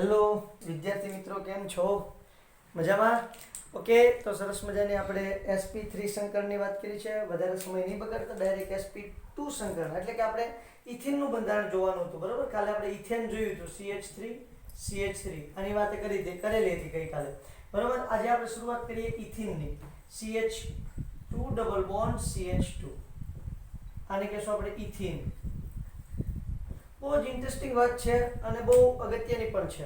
Hello વિદ્યાર્થી મિત્રો, કેમ છો? મજામાં? ઓકે, તો સરસ મજાની આપણે sp3 સંકરણની વાત કરી છે. વધારે સમય નહીં બગાડતા ડાયરેક્ટ sp2 સંકરણ એટલે કે આપણે ઇથિનનું બંધારણ જોવાનું હતું. બરાબર, કાલે આપણે ઇથેન જોયું હતું, CH3 આની વાત કરેલી હતી ગઈકાલે. બરાબર, આજે આપણે શરૂઆત કરીએ ઇથિનની. CH2 ડબલ બોન્ડ CH2, આને કહેશું આપણે ઇથિન. બહુ જ ઇન્ટરેસ્ટિંગ વાત છે અને બહુ અગત્યની પણ છે.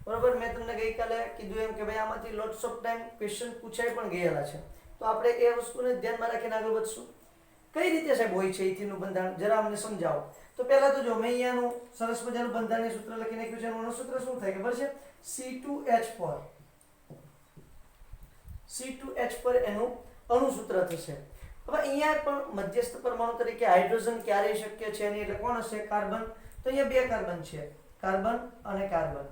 બરાબર, મેં તમને ગઈકાલે કીધું એમ કે ભાઈ આમાંથી લોટ્સ ઓફ ટાઈમ ક્વેશ્ચન પૂછાઈ પણ ગયેલા છે, તો આપણે એ વસ્તુને ધ્યાનમાં રાખીને આગળ વધશું. કઈ રીતે સાહેબ હોય છે ઇથિનનું બંધારણ, જરા અમને સમજાવો. તો પહેલા તો જો મેં અહીંયાનું સરસ મજાનું બંધારણીય સૂત્ર લખી નાખ્યું છે. એનું સૂત્ર શું થાય ખબર છે? C2H4. C2H4 એનું અણુસૂત્ર થશે. હવે અહીંયા પણ મધ્યસ્થ પરમાણુ તરીકે હાઇડ્રોજન ક્યારે શક્ય છે એની એટલે કોણ હશે? કાર્બન. તો અહીંયા બે કાર્બન છે, કાર્બન અને કાર્બન.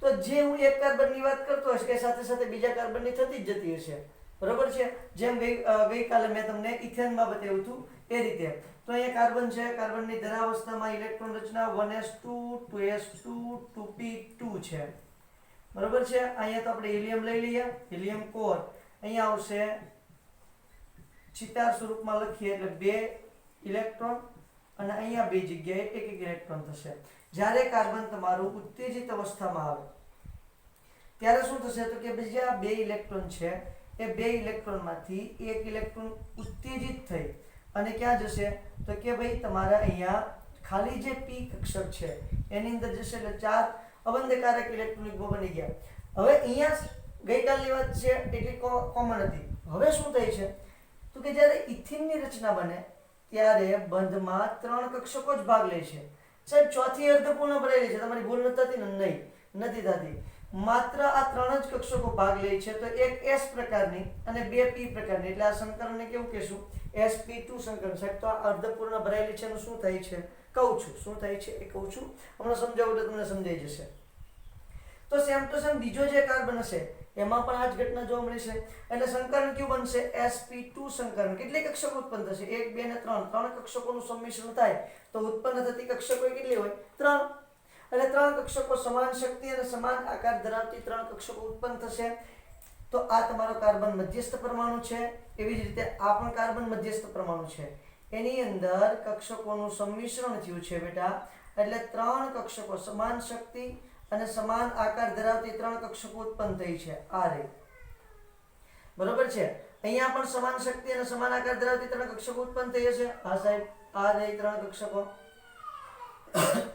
તો જે હું એક કાર્બનની વાત કરતો હશે કે સાથે સાથે બીજા કાર્બનની થતી જ જતી હશે. બરોબર છે, જેમ ગઈકાલે મેં તમને ઇથેનમાં બતાવ્યું હતું એ રીતે. તો અહીંયા કાર્બન છે, કાર્બનની ધરાવસ્થામાં ઇલેક્ટ્રોન રચના 1s2 2s2 2p2 છે. બરોબર છે. અહીંયા તો આપણે હિલિયમ લઈ લઈએ, હિલિયમ કોર. અહીંયા આવશે ચિતાર સ્વરૂપમાં લખીએ એટલે 2 ઇલેક્ટ્રોન અને અહીંયા બે જગ્યાએ એક એક ઇલેક્ટ્રોન થશે. જ્યારે કાર્બન તમારું ઉત્તેજિત અવસ્થામાં આવે ત્યારે શું થશે? તો કે બીજા બે ઇલેક્ટ્રોન છે એ બે ઇલેક્ટ્રોનમાંથી એક ઇલેક્ટ્રોન ઉત્તેજિત થઈ અને ક્યાં જશે? તો કે ભાઈ તમારા અહીંયા ખાલી જે p કક્ષક છે એની અંદર જશે. એટલે 4 અબંધકારક ઇલેક્ટ્રોન યુગ્મ બની ગયા. હવે અહીંયા ગઈકાલની વાત છે એટલી કોમન હતી. હવે શું થાય છે? તો કે જ્યારે ઇથિનની રચના બને ત્યારે બંધમાં 3 કક્ષકો જ ભાગ લે છે. સાહેબ ચોથી અર્ધપૂર્ણ ભરેલી છે, તમારી ભૂલ નથી થતી ને? નહીં, નથી થતી. માત્ર આ 3 જ કક્ષકો ભાગ લે છે. તો એક s પ્રકારની અને બે p પ્રકારની, એટલે આ સંકરણને કેવું કહેશું? sp2 સંકરણ. સાહેબ તો આ અર્ધપૂર્ણ ભરેલી છે એનું શું થાય છે? કહું છું શું થાય છે એ કહું છું, હમણાં સમજાવું એટલે તમને સમજાઈ જશે. તો સેમ ટુ સેમ બીજો જે કાર્બન હશે એમાં પણ આ જ ઘટના જોવા મળી છે. એટલે સંકરણ કયું બનશે? sp2 સંકરણ. કેટલી કક્ષકો ઉત્પન્ન થશે? 1 2 અને 3. 3 કક્ષકોનું સંમિશ્રણ થાય તો ઉત્પન્ન થતી કક્ષકો કેટલી હોય? 3. એટલે 3 કક્ષકો સમાન શક્તિ અને સમાન આકાર ધરાવતી 3 કક્ષકો ઉત્પન્ન થશે. તો આ તમારો કાર્બન મધ્યસ્થ પરમાણુ છે. એવી જ રીતે આ પણ કાર્બન મધ્યસ્થ પરમાણુ છે. એની અંદર કક્ષકોનું સંમિશ્રણ થયું છે બેટા. એટલે 3 કક્ષકો સમાન શક્તિ અને સમાન આકાર ધરાવતી 3 કક્ષકો ઉત્પન્ન થઈ છે. આ રે બરોબર છે. અહીંયા પણ સમાન શક્તિ અને સમાન આકાર ધરાવતી 3 કક્ષકો ઉત્પન્ન થઈ હશે. આ સાહેબ આ રે 3 કક્ષકો.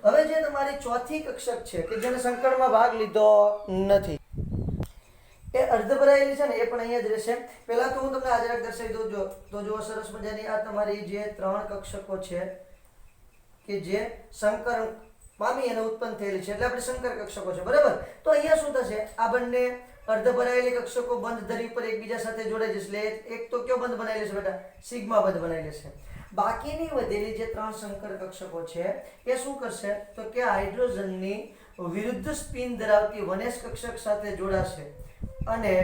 હવે જે તમારી ચોથી કક્ષક છે કે જેને સંકળમાં ભાગ લીધો નથી એ અર્ધ ભરાયેલી છે ને, એ પણ અહીંયા જ રહેશે. પહેલા તો હું તમને આજે દર્શાવી દઉં. જો તો જો સરસ મજાની આ તમારી જે 3 કક્ષકો છે કે જે સંકરણ પામી અને ઉત્પન્ન થયેલી છે એટલે આપણે સંકર કક્ષકો છે. બરાબર, તો અહીંયા શું થશે? આ બંને અર્ધ ભરાયેલી કક્ષકો બંધ ધરી ઉપર એકબીજા સાથે જોડાઈ જશે. એટલે એક તો કયો બંધ બનાવી લેશે બેટા? સિગ્મા બંધ બનાવી લેશે. બાકીની વધેલી જે 3 સંકર કક્ષકો છે એ શું કરશે? તો કે હાઇડ્રોજનની વિરુદ્ધ સ્પિન ધરાવતી 1s કક્ષક સાથે જોડાશે અને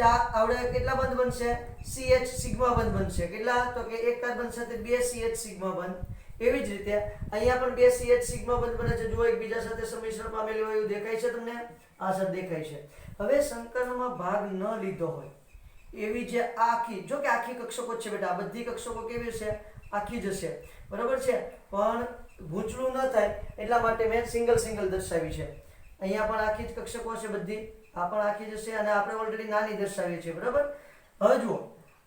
આવડે કેટલા બંધ બનશે? CH સિગ્મા બંધ બનશે. કેટલા? તો કે એક કાર્બન સાથે 2 CH સિગ્મા બંધ. એવી જ રીતે અહીંયા પણ 2 CH સિગ્મા બંધ બને છે. જો એકબીજા સાથે સંમિશ્રણ પામેલી હોય એવું દેખાય છે તમને? આ સર દેખાય છે. હવે સંકરણમાં ભાગ ન લીધો હોય એવી જે આખી, જો કે આખી કક્ષકો છે બેટા, આ બધી કક્ષકો કેવી હશે? આખી જ હશે. બરાબર છે, પણ ગૂંચળું ન થાય એટલા માટે મેં સિંગલ દર્શાવી છે. અહીંયા પણ આખી જ કક્ષકો હશે બધી, આ પણ આખી જ હશે અને આપણે ઓલરેડી નાની દર્શાવીએ છીએ. બરાબર, હવે જુઓ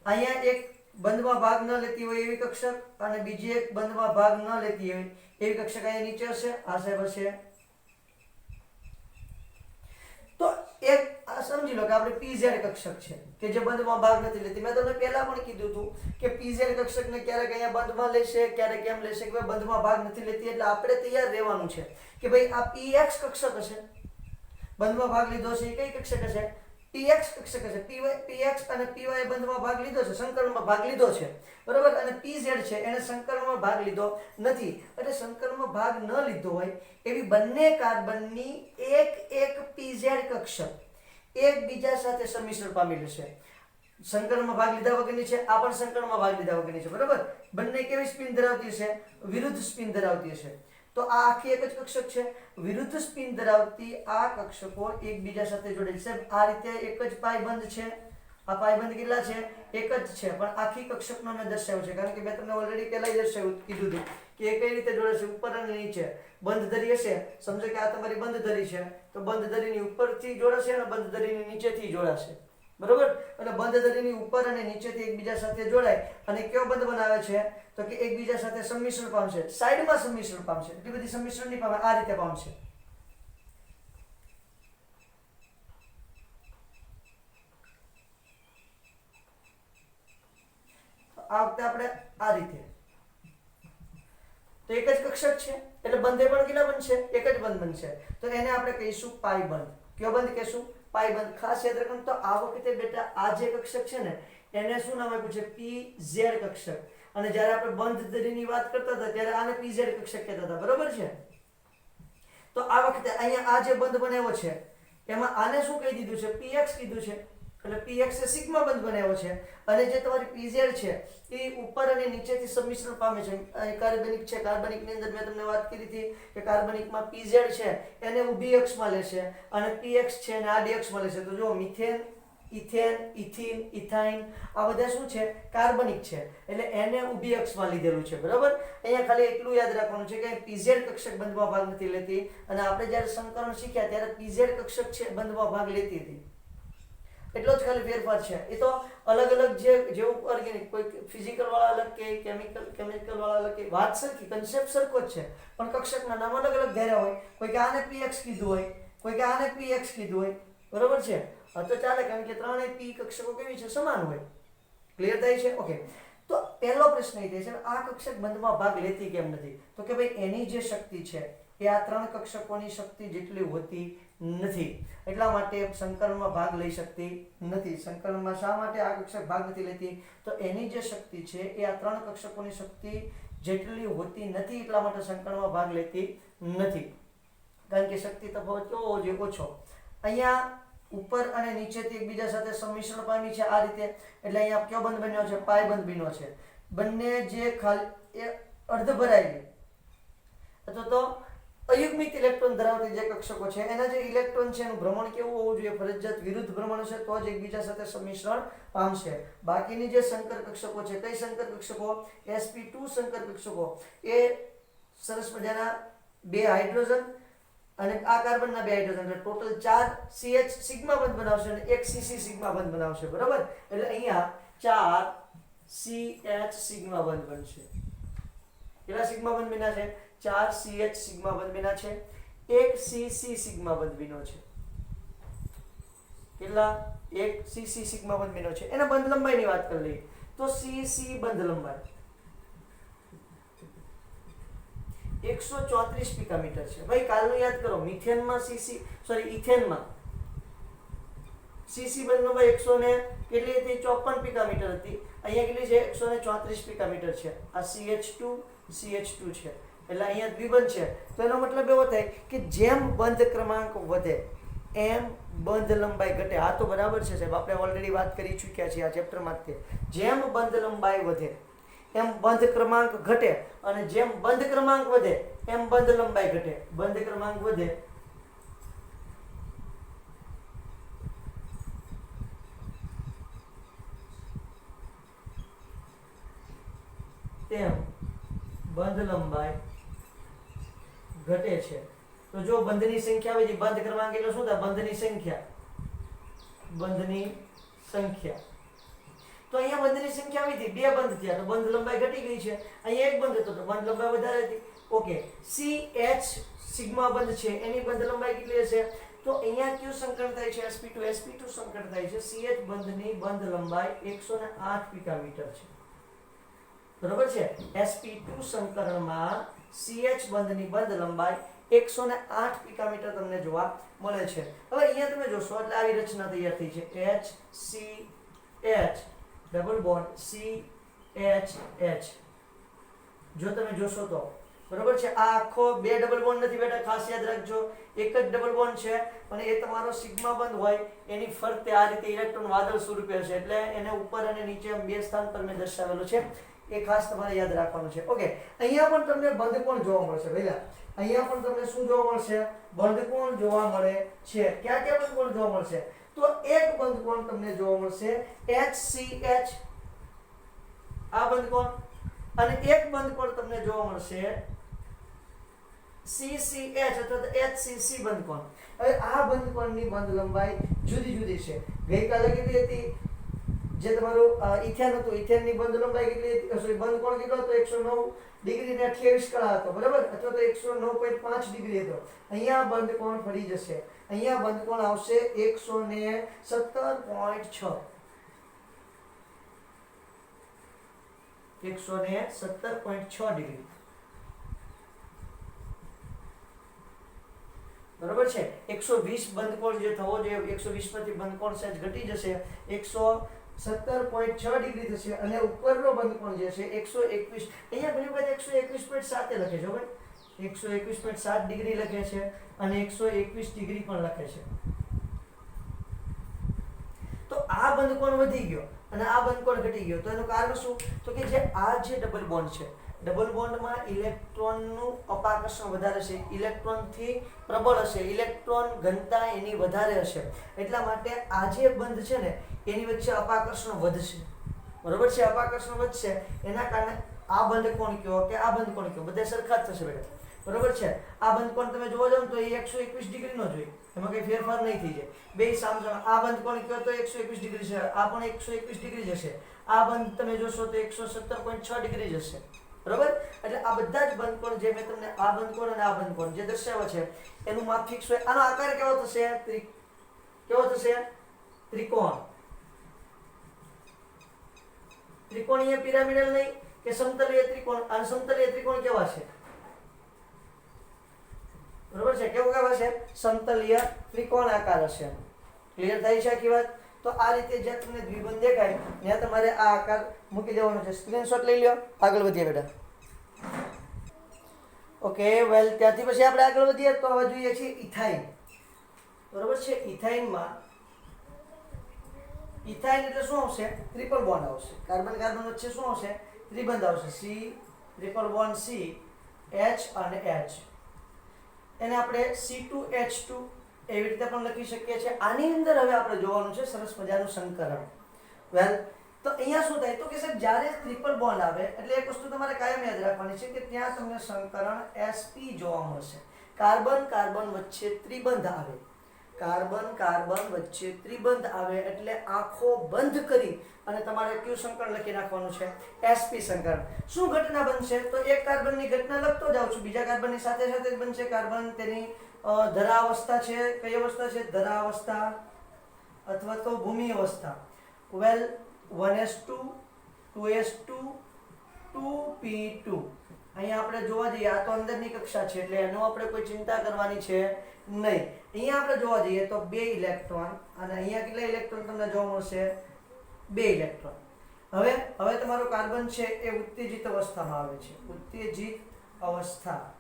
અહીંયા એક બંધમાં ભાગ ન લેતી હોય એવી કક્ષક અને બીજી એક બંધમાં ભાગ ન લેતી હોય એવી કક્ષક અહીંયા નીચે હશે. આ સાહેબ હશે. તો એક સમજી લો કે આપણે pz કક્ષક છે કે જે બંધમાં ભાગ નથી લેતી. મેં તમને પહેલા પણ કીધું હતું કે pz કક્ષકને ક્યારેક અહીંયા બંધમાં લેશે, ક્યારેક એમ લેશે કે બંધમાં ભાગ નથી લેતી. એટલે આપણે તૈયાર રહેવાનું છે કે ભાઈ આ px કક્ષક હશે, બંધમાં ભાગ લીધો છે. એ કઈ કક્ષક હશે? px કક્ષક હશે. px અને py બંધમાં ભાગ લીધો છે, સંકરણમાં ભાગ લીધો છે. બરાબર, અને pz છે એને સંકરણમાં ભાગ લીધો નથી. એટલે સંકરણમાં ભાગ ન લીધો હોય એવી બંને કાર્બનની એક pz કક્ષક એકબીજા સાથે સંમિશ્રણ પામી લેશે. સંકરણમાં ભાગ લીધા વગરની છે, આ પણ સંકરણમાં ભાગ લીધા વગરની છે. બરાબર, બંને કેવી સ્પિન ધરાવતી હશે? વિરુદ્ધ સ્પિન ધરાવતી હશે. તો આ આખી એક જ કક્ષક છે. વિરુદ્ધ સ્પિન ધરાવતી આ કક્ષકો એકબીજા સાથે જોડે છે. આ રીતે એક જ પાયબંધ છે. આ પાયબંધ કેટલા છે? એક જ છે, પણ આખી કક્ષકનો મેં દર્શાવ્યો છે કારણ કે મેં તમને ઓલરેડી પહેલા જ દર્શાવ્યું કીધું હતું કે એ કઈ રીતે જોડે છે, ઉપર અને નીચે. બંધ ધરી હશે, સમજો કે આ તમારી બંધ ધરી છે, તો બંધ ધરીની ઉપરથી જોડાશે અને બંધ ધરીની નીચેથી જોડાશે. બરોબર? એટલે બંધ ધરીની ઉપર અને નીચેથી એકબીજા સાથે જોડાય અને કેવો બંધ બનાવે છે? તો કે એકબીજા સાથે સંમિશ્રણ પામશે. સાઈડમાં સંમિશ્રણ પામશે, એટલી બધી સંમિશ્રણ નહીં પામે, આ રીતે પામશે. આ વખતે આપણે આ રીતે, તો એક જ કક્ષક છે એટલે બંધે પણ કેટલા બનશે? એક જ બંધ બનશે. તો એને આપણે કહીશું પાયબંધ. કયો બંધ કહીશું? પાયબંધ. ખાસ યાદ રાખવાનું. તો આ વખતે બેટા આ જે કક્ષક છે ને એને શું નામ આપ્યું છે? પીઝેડ કક્ષક. અને જ્યારે આપણે બંધ ધરીની વાત કરતા હતા ત્યારે આને પીઝેડ કક્ષક કહેતા હતા. બરોબર છે? તો આ વખતે અહીંયા આ જે બંધ બનાવ્યો છે એમાં આને શું કહી દીધું છે? પીએક્સ કીધું છે. એટલે પીએક્સ એ સિગ્મા બંધ બનાવ્યો છે. અને જે તમારી પીઝેડ છે એ ઉપર અને નીચેથી સંમિશ્રણ પામે છે. કાર્બનિક છે, કાર્બનિકની અંદર મેં તમને વાત કરી હતી કે કાર્બનિકમાં પીઝેડ છે એને ઊભી અક્ષમાં લેશે અને પીએક્સ છે એને આડી અક્ષમાં લેશે. તો જો મિથેન, ઇથેન, ઇથિન, ઇથાઇન આ બધા શું છે? કાર્બનિક છે. એટલે એને ઊભી અક્ષમાં લીધેલું છે. બરાબર? અહીંયા ખાલી એટલું યાદ રાખવાનું છે કે પીઝેડ કક્ષક બંધમાં ભાગ નથી લેતી અને આપણે જ્યારે સંકરણ શીખ્યા ત્યારે પીઝેડ કક્ષક છે બંધમાં ભાગ લેતી હતી. એટલો જ ખાલી ફેરફાર છે. એ તો અલગ અલગ જેવું ઓર્ગેનિક, કોઈ ફિઝિકલ વાળા અલગ કે કેમિકલ વાળા અલગ કે વાત સરખી, કન્સેપ્ટ સરખો જ છે, પણ કક્ષકના નામ અલગ અલગ ધાર્યા હોય. કોઈ કે આને પીએક્સ કીધું હોય, કોઈ કે આને પીએક્સ કીધું હોય. બરોબર છે? હા, તો ચાલે કારણ કે ત્રણેય પી કક્ષકો કેવી છે? સમાન હોય. ક્લિયર થાય છે? ઓકે. તો પહેલો પ્રશ્ન એ થાય છે આ કક્ષક બંધમાં ભાગ લેતી કેમ નથી? તો કે ભાઈ એની જે શક્તિ છે એ આ ત્રણ કક્ષકોની શક્તિ જેટલી હોતી નથી. એટલા માટે સંકલનમાં ભાગ લઈ શકતી નથી. સંકલનમાં શા માટે આ કક્ષક ભાગ નથી લેતી? તો એની જે શક્તિ છે એ આ ત્રણ કક્ષકોની શક્તિ જેટલી હોતી નથી, એટલા માટે સંકલનમાં ભાગ લેતી નથી. કારણ કે શક્તિ તફાવત કેવો હોવો જોઈએ? ઓછો. અહીંયા ઉપર અને નીચેથી એકબીજા સાથે સંમિશ્રણ પામી છે આ રીતે. એટલે અહીંયા કયો બંધ બન્યો છે? પાયબંધ બન્યો છે. બંને જે ખાલી એ અર્ધ ભરાયેલી અથવા તો અયુગ્મિત ઇલેક્ટ્રોન ધરાવતી જે કક્ષકો છે એના જે ઇલેક્ટ્રોન છે એનું ભ્રમણ કેવું હોવું જોઈએ? ફરજિયાત વિરુદ્ધ ભ્રમણ છે, તો જ એકબીજા સાથે સંમિશ્રણ પામશે. બાકીની જે સંકર કક્ષકો છે, કઈ સંકર કક્ષકો? sp2 સંકર કક્ષકો. એ સરસ મજાના 2 હાઇડ્રોજન અને આ કાર્બનના 2 હાઇડ્રોજન એટલે ટોટલ 4 CH સિગ્મા બંધ બનાવશે અને 1 CC સિગ્મા બંધ બનાવશે. બરાબર? એટલે અહીંયા 4 CH સિગ્મા બંધ બનશે. કેટલા સિગ્મા બંધ બન્યા છે? 4 CH સિગ્મા બંધ બન્યા છે. 1 CC સિગ્મા બંધ બન્યો છે. કેટલા? 1 CC સિગ્મા બંધ બન્યો છે. એના બંધ લંબાઈની વાત કરી લઈએ તો CC બંધ લંબાઈ 134 પિકામીટર છે. ભાઈ કાલનું યાદ કરો. મિથેનમાં ઇથેનમાં CC બંધ લંબાઈ 100 ને કેટલી હતી? 54 પિકામીટર હતી. અહીંયા કેટલી છે? 134 પિકામીટર છે. આ CH2 છે. એટલે અહીંયા દ્વિબંધ છે. તો એનો મતલબ એવો થાય કે જેમ બંધ ક્રમાંક વધે એમ બંધ લંબાઈ ઘટે. આ તો બરાબર છે સાહેબ, આપણે ઓલરેડી વાત કરી ચૂક્યા છીએ આ ચેપ્ટરમાં જ. જેમ બંધ લંબાઈ વધે એમ બંધ ક્રમાંક ઘટે અને જેમ બંધ ક્રમાંક વધે એમ બંધ લંબાઈ ઘટે. બંધ ક્રમાંક વધે તેમ બંધ લંબાઈ ઘટે છે. તો જો બંધની સંખ્યા આવી, બંધ ક્રમાંક એટલે શું થાય? બંધની સંખ્યા. તો અહીંયા બંધની સંખ્યા આવી હતી, 2 બંધ થયા તો બંધ લંબાઈ ઘટી ગઈ છે. અહીંયા એક બંધ હતો તો બંધ લંબાઈ વધારે હતી. ઓકે. CH સિગ્મા બંધ છે એની બંધ લંબાઈ કેટલી હશે? તો અહીંયા કયું સંકરણ થાય છે? sp2 સંકરણ થાય છે. CH બંધની બંધ લંબાઈ 108 પિકામીટર છે. બરોબર છે? sp2 સંકરણમાં CH બંધની બંધ લંબાઈ 108 પિકામીટર તમને જોવા મળે છે. હવે અહીંયા તમે જોશો એટલે આવી રચના તૈયાર થઈ છે. HCH double bond CHH. જો તમે જોશો તો બરોબર છે. આ આખો 2 ડબલ બોન્ડ નથી બેટા, ખાસ યાદ રાખજો. એક જ ડબલ બોન્ડ છે અને એ તમારો સિગ્મા બંધ હોય એની ફરતે આ રીતે ઇલેક્ટ્રોન વાદળ સ્વરૂપે હશે. એટલે એને ઉપર અને નીચે 2 સ્થાન પર મેં દર્શાવેલું છે. એ ખાસ તમારે યાદ રાખવાનું છે. ઓકે, અહીંયા પણ તમને બંધકોણ જોવા મળશે પહેલા. અહીંયા પણ તમને શું જોવા મળશે? બંધકોણ જોવા મળે છે. ક્યાં ક્યાં બંધકોણ જોવા મળશે? તો એક બંધકોણ તમને જોવા મળશે HCH, આ બંધકોણ, અને એક બંધકોણ તમને જોવા મળશે CCH અથવા તો HCC બંધકોણ. હવે આ બંધકોણની બંધ લંબાઈ જુદી જુદી છે. ગઈકાલે કેટલી હતી? જે તમારું ઇથેન હતું, ઇથેનની બંધ લંબાઈ કેટલી હતી? સોરી, બંધકોણ કેટલો હતો? 109 ડિગ્રી ને 28 કળા હતો, બરાબર, અથવા તો 109.5 ડિગ્રી હતો. અહીંયા બંધકોણ ફરી જશે. અહીંયા બંધકોણ આવશે 117.6, 117.6 ડિગ્રી, બરોબર છે. 120 બંધકોણ જે થવો જોઈએ, 120 માંથી બંધકોણ સહેજ ઘટી જશે, 117.6 ડિગ્રી થશે. અને ઉપરનો બંધકોણ જે છે 121, અહીંયા ઘણી વખત 121.7 લખે છે ભાઈ, 121.7 ડિગ્રી લખે છે અને 121 ડિગ્રી પણ લખે છે. તો આ બંધકોણ વધી ગયો અને આ બંધકોણ ઘટી ગયો. તો એનું કારણ શું? તો કે જે આ જે ડબલ બોન્ડ છે, ડબલ બોન્ડમાં ઇલેક્ટ્રોનનું અપાકર્ષણ વધારે છે, ઇલેક્ટ્રોનથી પ્રબળ હશે, ઇલેક્ટ્રોન ઘનતા એની વધારે હશે. એટલા માટે આ જે બંધ છે ને એની વચ્ચે અપાકર્ષણ વધશે, બરોબર છે. અપાકર્ષણ વધશે એના કારણે આ બંધકોણ કયો કે આ બંધકોણ કયો, બધા સરખા જ થશે બેટા, બરોબર છે. આ બંધકોણ તમે જોવા જાવ તો એ 121 ડિગ્રી નો જોઈએ, એમાં કઈ ફેરફાર નહીં થઈ જાય. બે સામસામે આ બંધકોણ કયો તો 121 ડિગ્રી છે, આ પણ 121 ડિગ્રી જશે. આ બંધ તમે જોશો તો 117.6 ડિગ્રી જશે, બરોબર. એટલે આ બધા જ બંધકોણ જે મેં તમને આ બંધકોણ અને આ બંધકોણ જે દર્શાવ્યા છે એનું માપ ફિક્સ હોય. આનો આકાર કેવો થશે? કેવો થશે? ત્રિકોણ. ત્રિકોણીય પિરામિડલ નહીં કે સમતલીય ત્રિકોણ. અને સમતલીય ત્રિકોણ કેવા છે? બરોબર છે. કેવા છે? સમતલીય ત્રિકોણાકાર હશે. ક્લિયર થાય છે આખી વાત? તો આ રીતે જ્યાં તમને દ્વિબંધ દેખાય ત્યાં તમારે આ આકાર મૂકી દેવાનો છે. સ્ક્રીનશોટ લઈ લો, આગળ વધીએ બેટા. ઓકે, વેલ, ત્યાંથી પછી આપણે આગળ વધીએ તો હવે જોઈએ છીએ ઇથાઇન, બરોબર છે. ઇથાઇનમાં, ઇથાઇન એટલે શું આવશે? ટ્રિપલ બોન્ડ આવશે. કાર્બન કાર્બન વચ્ચે શું આવશે? ત્રિબંધ આવશે. C, triple bond C, H અને H. એને આપણે C2H2 એવી રીતે પણ લખી શકીએ છીએ. આની અંદર હવે આપણે જોવાનું છે સરસ મજાનું સંકરણ. વેલ, તો અહીંયા શું થાય? તો કે સર જ્યારે ટ્રિપલ બોન્ડ આવે એટલે એક વસ્તુ તમારે કાયમ યાદ રાખવાની છે કે ત્યાં તમને સંકરણ sp જોવા મળશે. કાર્બન કાર્બન વચ્ચે ત્રિબંધ આવે, કાર્બન કાર્બન વચ્ચે ત્રિબંધ આવે એટલે આંખો બંધ કરી અને તમારે કયું સંકરણ લખી નાખવાનું છે? sp સંકરણ. શું ઘટના બનશે? તો એક કાર્બનની ઘટના લખતો જાઉં છું, બીજા કાર્બનની સાથે સાથે જ બનશે. કાર્બન તેની ધરાવસ્થા છે. કઈ અવસ્થા છે? ધરાવસ્થા અથવા તો ભૂમિ અવસ્થા. વેલ, 1s2 2s2 2p2. અહીંયા આપણે જોવા જઈએ આ તો અંદરની કક્ષા છે એટલે એનો આપણે કોઈ ચિંતા કરવાની છે નહીં. અહીંયા આપણે જોવા જઈએ તો 2 ઇલેક્ટ્રોન અને અહીંયા કેટલા ઇલેક્ટ્રોન તમને જોવા મળશે? 2 ઇલેક્ટ્રોન. હવે તમારો કાર્બન છે એ ઉત્તેજિત અવસ્થામાં આવે છે, ઉત્તેજિત અવસ્થા,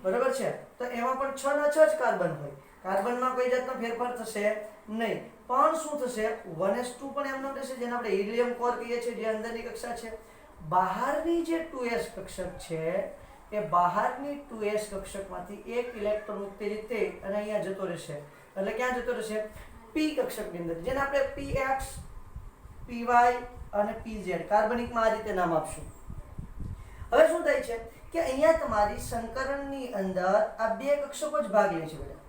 બરાબર છે. તો એમાં પણ 6 ના 6 જ કાર્બન હોય, કાર્બનમાં કોઈ જાતનો ફેરફાર થશે નહીં. પણ શું થશે? 1s2 પણ એમનો રહેશે, જેને આપણે હિલિયમ કોર કહીએ છીએ, જે અંદરની કક્ષા છે. બહારની જે 2s કક્ષક છે એ બહારની 2s કક્ષકમાંથી એક ઇલેક્ટ્રોન ઉત્તેજિત થઈ અને અહીંયા જતો રહેશે. એટલે ક્યાં જતો રહેશે? p કક્ષકની અંદર, જેને આપણે px, py અને pz કાર્બનિકમાં આ રીતે નામ આપશું. હવે શું થાય છે કે અહીંયા તમારી સંકરણની અંદર આ બે કક્ષકો જ ભાગ લે છે બેટા,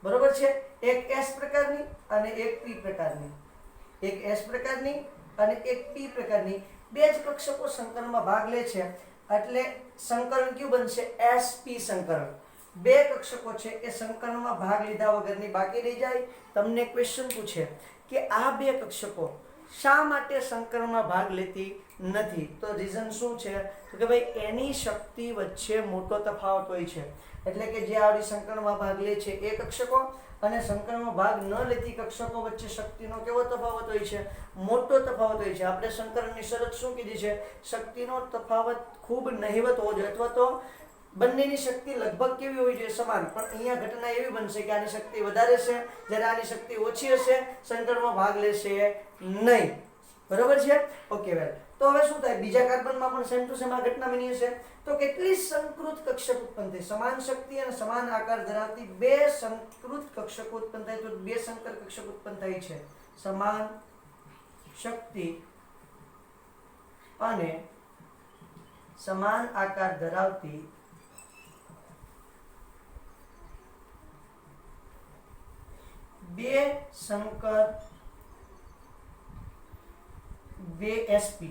બરોબર છે. એક s પ્રકારની અને એક p પ્રકારની, એક s પ્રકારની અને એક p પ્રકારની, બે જ કક્ષકો સંકરણમાં ભાગ લે છે. એટલે સંકરણ કયું બનશે? sp સંકરણ. બે કક્ષકો છે એ સંકરણમાં ભાગ લીધા વગરની બાકી રહી જાય. તમને ક્વેશ્ચન પૂછે કે આ બે કક્ષકો શા માટે સંકરણમાં ભાગ લેતી નથી? તો રીઝન શું છે? તો કે ભાઈ એની શક્તિ વચ્ચે મોટો તફાવત હોય છે. એટલે કે જે આવડી સંકરણમાં ભાગ લે છે એ કક્ષકો અને સંકરણમાં ભાગ ન લેતી કક્ષકો વચ્ચે શક્તિનો કેવો તફાવત હોય છે? મોટો તફાવત હોય છે. આપણે સંકરણની શરત શું કીધી છે? શક્તિનો તફાવત ખૂબ નહિવત હોવો જોઈએ, અથવા તો બંનેની શક્તિ લગભગ કેવી હોવી જોઈએ? સમાન. પણ અહીંયા ઘટના એવી બનશે કે આની શક્તિ વધારે છે, જ્યારે આની શક્તિ ઓછી હશે, સંકરણમાં ભાગ લેશે નહીં. બરોબર છે. ઓકે વેલ, તો હવે શું થાય, બીજા કાર્બનમાં પણ સેમ ટુ સેમ આ ઘટના બની હશે. તો કેટલી સંકૃત કક્ષક ઉત્પન્ન થઈ, સમાન શક્તિ અને સમાન આકાર ધરાવતી બે સંકૃત કક્ષકો ઉત્પન્ન થાય. તો બે સંકર કક્ષક ઉત્પન્ન થાય છે, સમાન શક્તિ અને સમાન આકાર ધરાવતી બે સંકર બે sp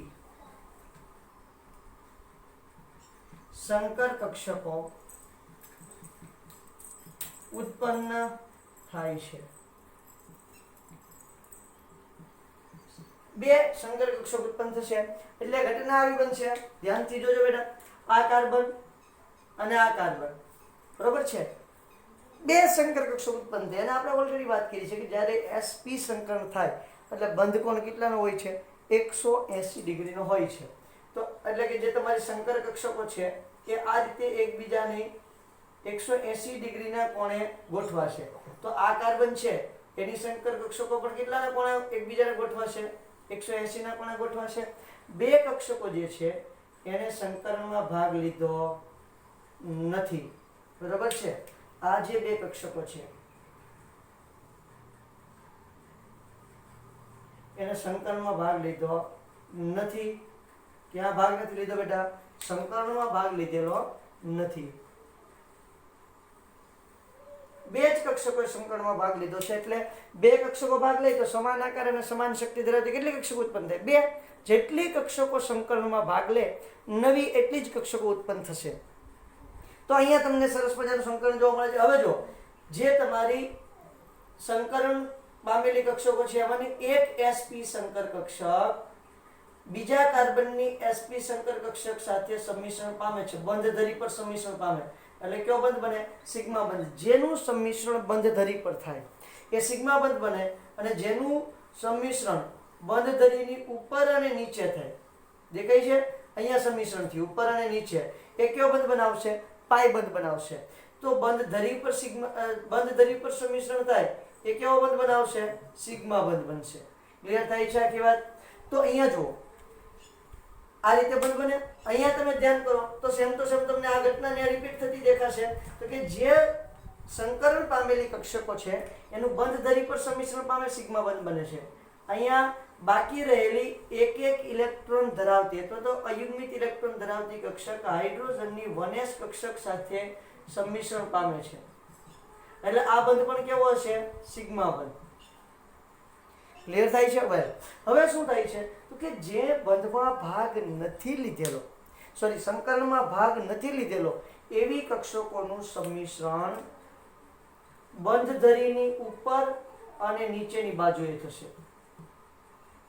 સંકર કક્ષકો ઉત્પન્ન થાય છે. બે સંકર કક્ષકો ઉત્પન્ન થશે એટલે ઘટના આવી બનશે. ધ્યાનથી જોજો બેટા, આ કાર્બન અને આ કાર્બન, બરોબર છે, બે સંકર કક્ષકો ઉત્પન્ન થાય. અને આપણે ઓલરેડી વાત કરી છે કે જ્યારે sp સંકરણ થાય એટલે બંધ કોણ કેટલાનો હોય છે, 180 ડિગ્રીનો હોય છે. તો એટલે કે જે તમારી સંકર કક્ષકો છે એ આ રીતે એકબીજાને 180 ડિગ્રીના કોણે ગોઠવાશે. તો આ કાર્બન છે એની સંકર કક્ષકો પણ કેટલાના કોણે એકબીજાને ગોઠવાશે, 180 ના કોણે ગોઠવાશે. બે કક્ષકો જે છે એને સંકરણમાં ભાગ લીધો નથી, બરાબર છે. આ જે બે કક્ષકો છે એને સંકરણમાં ભાગ લીધો નથી. ક્યાં ભાગ નથી લીધો બેટા, સંકરણમાં ભાગ લીધેલો નથી. બે જ કક્ષકોએ સંકરણમાં ભાગ લીધો છે એટલે બે કક્ષકો ભાગ લે તો સમાન આકાર અને સમાન શક્તિ ધરાવતી કેટલી કક્ષકો ઉત્પન્ન થાય, બે. જેટલી કક્ષકો સંકરણમાં ભાગ લે નવી એટલી જ કક્ષકો ઉત્પન્ન થશે. તો અહીંયા તમને સરસ મજાનું સંકરણ જોવા મળે છે. હવે જો જે તમારી સંકરણ પામેલી કક્ષકો છે એમાંની એક sp સંકર કક્ષક બીજા કાર્બનની sp સંકર કક્ષક સાથે સંમિશ્રણ પામે છે, બંધ ધરી પર સંમિશ્રણ પામે એટલે કયો બંધ બને, સિગ્મા બંધ. જેનું સંમિશ્રણ બંધ ધરી પર થાય એ સિગ્મા બંધ બને અને જેનું સંમિશ્રણ બંધ ધરીની ઉપર અને નીચે થાય, દેખાય છે અહીંયા સંમિશ્રણ થયું ઉપર અને નીચે, એ કયો બંધ બનાવશે, પાઈ બંધ બનાવશે. તો બંધ ધરી પર બંધ ધરી પર સંમિશ્રણ થાય એ કેવો બંધ બનાવશે, સિગ્મા બંધ બનશે. ક્લિયર થાય છે આખી વાત. તો અહીંયા જુઓ આ રીતે બંધ બને. અહીંયા તમે ધ્યાન કરો તો સેમ ટુ સેમ તમને આ ઘટનાને રિપીટ થતી દેખાશે. તો કે જે સંકરણ પામેલી કક્ષકો છે એનું બંધ ધરી પર સંમિશ્રણ પામે સિગ્મા બંધ બને છે. અહીંયા બાકી રહેલી એક એક ઇલેક્ટ્રોન ધરાવતી અથવા તો અયુગ્મિત ઇલેક્ટ્રોન ધરાવતી કક્ષક હાઇડ્રોજનની 1s કક્ષક સાથે સંમિશ્રણ પામે છે એટલે આ બંધ પણ કેવો હશે, સિગ્મા બંધ. ક્લિયર થાય છે. હવે શું થાય છે તો કે જે બંધમાં ભાગ નથી લીધેલો, સોરી સંકરણમાં ભાગ નથી લીધેલો એવી કક્ષકોનું સંમિશ્રણ બંધ ધરીની ઉપર અને નીચેની બાજુએ થશે.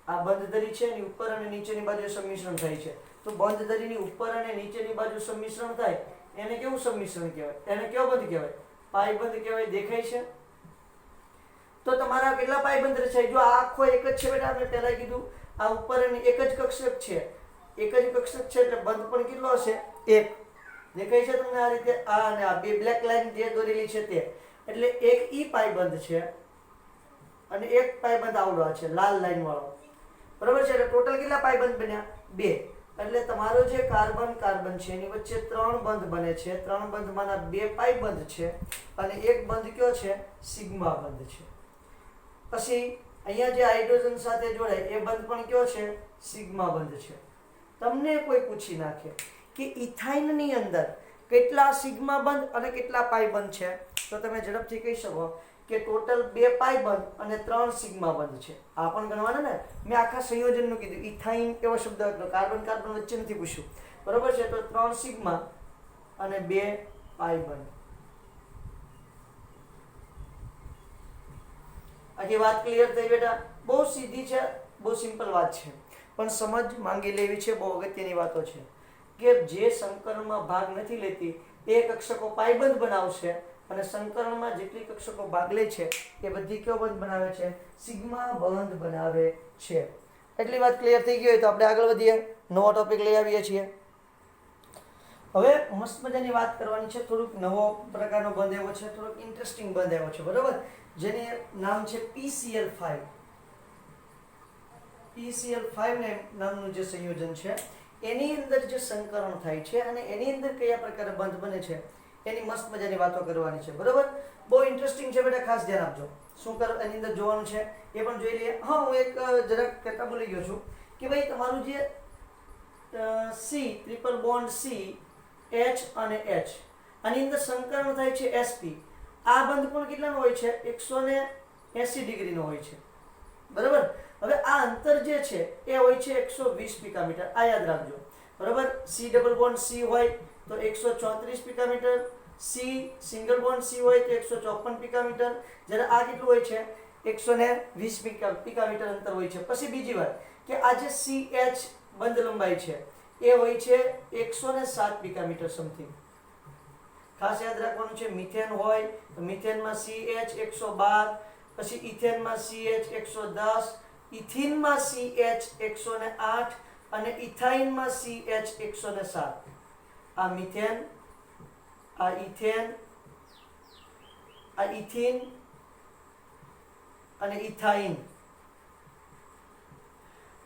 આ બંધ ધરી છે એની ઉપર અને નીચેની બાજુએ સંમિશ્રણ થાય છે. તો બંધ ધરીની ઉપર અને નીચેની બાજુ સંમિશ્રણ થાય એને કેવું સંમિશ્રણ કહેવાય, એને કેવો બંધ કહેવાય, પાઈ બંધ કહેવાય. દેખાય છે. તો તમારા કેટલા પાઈ બંધ રચાય, જો આ આખો એક જ છે બેટા, આપણે પહેલા કીધું આ ઉપર અને એક જ કક્ષક છે, એક જ કક્ષક છે એટલે બંધ પણ કેટલો હશે, એક. દેખાય છે તમને આ રીતે, આ અને આ બે બ્લેક લાઈન જે દોરેલી છે તે, એટલે એક ઈ પાઈ બંધ છે અને એક પાઈ બંધ આવડો છે લાલ લાઈન વાળો, બરોબર છે. એટલે ટોટલ કેટલા પાઈ બંધ બન્યા, બે. એટલે તમારો જે કાર્બન કાર્બન છે એની વચ્ચે 3 બંધ બને છે. 3 બંધમાંના 2 પાઈ બંધ છે અને એક બંધ કયો છે, સિગ્મા બંધ છે. પછી અહીંયા જે હાઇડ્રોજન સાથે જોડાય એ બંધ પણ કયો છે, સિગ્મા બંધ છે. તમને કોઈ પૂછી નાખે કે ઇથાઇનની અંદર કેટલા સિગ્મા બંધ અને કેટલા પાઈ બંધ છે તો તમે ઝડપથી કહી શકો કે ટોટલ 2 પાઈ બંધ અને 3 સિગ્મા બંધ છે. આ પણ ગણવાના ને, મેં આખા સંયોજનનું કીધું. ઇથાઇન એવો શબ્દ હતો, કાર્બન કાર્બન વચ્ચે નથી પૂછ્યું, બરોબર છે. તો 3 સિગ્મા અને 2 પાઈ બંધ. આખી વાત ક્લિયર થઈ બેટા? બહુ સીધી છે, બહુ સિમ્પલ વાત છે, પણ સમજ માંગી લેવી છે. બહુ અગત્યની વાતો છે કે જે સંકરણમાં ભાગ નથી લેતી એ કક્ષકો પાઈબંધ બનાવશે અને સંકરણમાં જેટલી કક્ષકો ભાગ લે છે એ બધી કયો બંધ બનાવે છે, સિગ્મા બંધ બનાવે છે. એટલી વાત ક્લિયર થઈ ગઈ હોય તો આપણે આગળ વધીએ, નવો ટોપિક લઈ આવીએ છીએ. હવે મસ્ત મજાની વાત કરવાની છે. થોડુંક નવો પ્રકારનો બંધ આવ્યો છે, થોડુંક ઇન્ટરેસ્ટિંગ બંધ આવ્યો છે, બરોબર, જેને નામ છે PCl5. PCl5 નામનું જે સંયોજન છે એની અંદર જે સંકરણ થાય છે અને એની અંદર કયા પ્રકારે બંધ બને છે એની મસ્ત મજાની વાતો કરવાની છે, બરોબર? બહુ ઇન્ટરેસ્ટિંગ છે બેટા, ખાસ ધ્યાન આપજો. શું એની અંદર જોવાનું છે એ પણ જોઈ લઈએ. હા, હું એક જરાક કહેતા ભૂલી ગયો છું કે ભાઈ તમારું જે C triple bond C H અને H આની અંદર સંકરણ થાય છે sp. આ બંધ પણ કેટલાનો હોય છે? 180 ડિગ્રીનો હોય છે, બરાબર? હવે આ અંતર જે છે એ હોય છે 120 પિકામીટર. આ યાદ રાખજો, બરાબર? C ડબલ બોન્ડ C હોય તો 134 પિકામીટર, C સિંગલ બોન્ડ C હોય તો 154 પિકામીટર. જ્યારે આ કેટલું હોય છે? 120 પિકામીટર અંતર હોય છે. પછી બીજી વાત કે આ જે CH બંધ લંબાઈ છે એ હોય છે 107 પિકામીટર સમથિંગ. ખાસ યાદ રાખવાનું છે. મિથેન હોય તો મિથેનમાં CH 112, પછી ઇથેનમાં CH 110, ઇથિનમાં CH 108 અને ઇથાઇનમાં CH 107. આ મિથેન, આ ઇથેન, આ ઇથિન અને ઇથાઇન.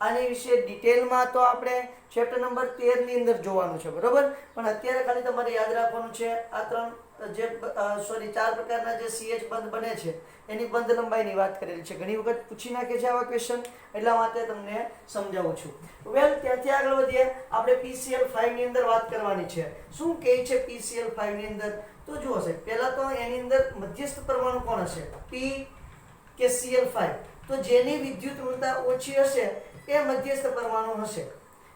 આની વિશે ડિટેલમાં તો આપણે ચેપ્ટર નંબર 13 ની અંદર જોવાનું છે, બરોબર? પણ અત્યારે ખાલી તમારે યાદ રાખવાનું છે આ ચાર પ્રકારના જે CH બંધ બને છે એની બંધ લંબાઈની વાત કરેલી છે. ઘણી વખત પૂછી નાખે છે આવા ક્વેશ્ચન, એટલા માટે તમને સમજાવું છું. વેલ, ત્યાંથી આગળ વધીએ. આપણે PCl5 ની અંદર વાત કરવાની છે. શું કહે છે PCl5 ની અંદર? તો જુઓ સાહેબ, પહેલા તો એની અંદર મધ્યસ્થ પરમાણુ કોણ હશે? P કે Cl5. તો જેની વિદ્યુત ઋણતા ઓછી હશે એ મધ્યસ્થ પરમાણુ હશે.